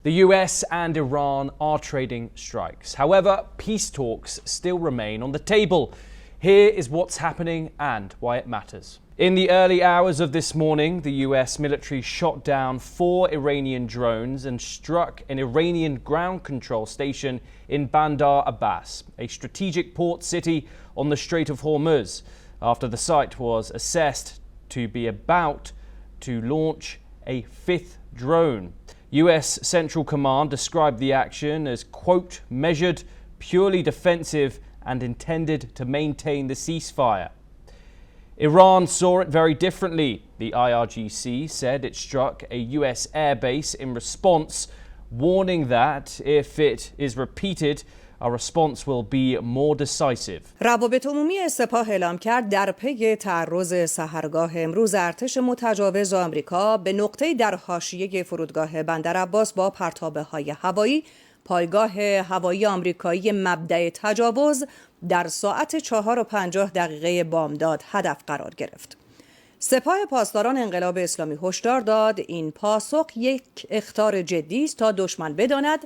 The US and Iran are trading strikes. However, peace talks still remain on the table. Here is what's happening and why it matters. In the early hours of this morning, the US military shot down 4 Iranian drones and struck an Iranian ground control station in Bandar Abbas, a strategic port city on the Strait of Hormuz, after the site was assessed to be about to launch a 5th drone. US Central Command described the action as, quote, measured, purely defensive and intended to maintain the ceasefire. Iran saw it very differently. The IRGC said it struck a US airbase in response, warning that if it is repeated, our response will be more decisive. روابط عمومی سپاه اعلام کرد در پی تعرض سحرگاه امروز ارتش متجاوز آمریکا به نقطه‌ای در حاشیه فرودگاه بندر عباس با پرتابه‌های هوایی پایگاه هوایی آمریکایی مبدأ تجاوز در ساعت 4:50 بامداد هدف قرار گرفت. سپاه پاسداران انقلاب اسلامی هشدار داد این پاسخ یک اخطار جدی است تا دشمن بداند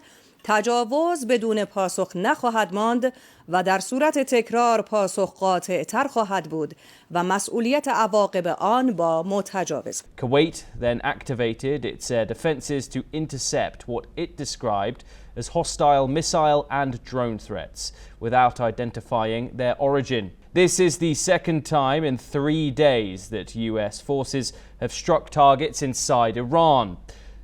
تجاوز بدون پاسخ نخواهد ماند و در صورت تکرار پاسخ قاطع‌تر خواهد بود و مسئولیت عواقب آن با متجاوز. Kuwait then activated its air defenses to intercept what it described as hostile missile and drone threats without identifying their origin. This is the second time in 3 days that US forces have struck targets inside Iran.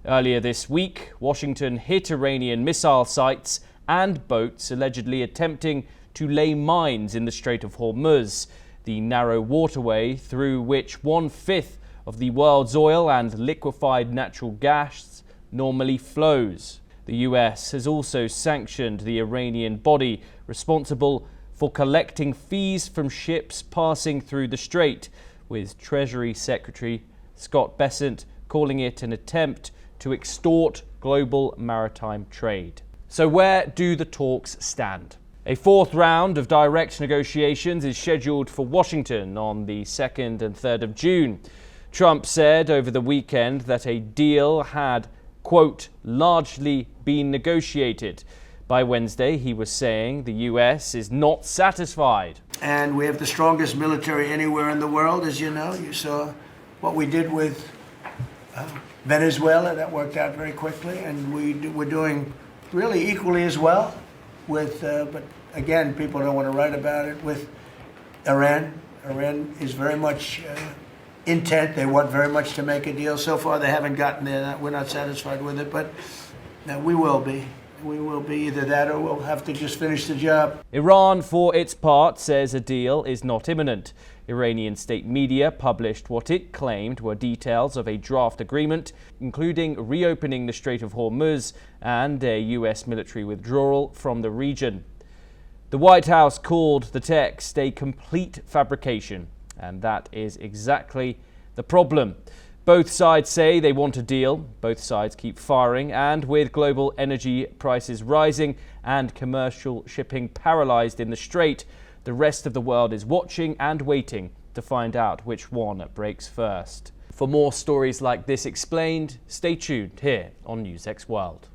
Earlier this week, Washington hit Iranian missile sites and boats allegedly attempting to lay mines in the Strait of Hormuz, the narrow waterway through which 1/5 of the world's oil and liquefied natural gas normally flows. The US has also sanctioned the Iranian body responsible for collecting fees from ships passing through the strait, with Treasury Secretary Scott Bessent calling it an attempt to extort global maritime trade. So where do the talks stand? A 4th round of direct negotiations is scheduled for Washington on the 2nd and 3rd of June. Trump said over the weekend that a deal had, quote, largely been negotiated. By Wednesday, he was saying the US is not satisfied. And we have the strongest military anywhere in the world, as you know. You saw what we did with Venezuela. That worked out very quickly, and we're doing really equally as well with, but again, people don't want to write about it, with Iran. Iran is very much intent. They want very much to make a deal. So far, they haven't gotten there. We're not satisfied with it, but we will be. We will be either that or we'll have to just finish the job. Iran, for its part, says a deal is not imminent. Iranian state media published what it claimed were details of a draft agreement, including reopening the Strait of Hormuz and a US military withdrawal from the region. The White House called the text a complete fabrication, and that is exactly the problem. Both sides say they want a deal, both sides keep firing, and with global energy prices rising and commercial shipping paralyzed in the strait, the rest of the world is watching and waiting to find out which one breaks first. For more stories like this explained, stay tuned here on NewsX World.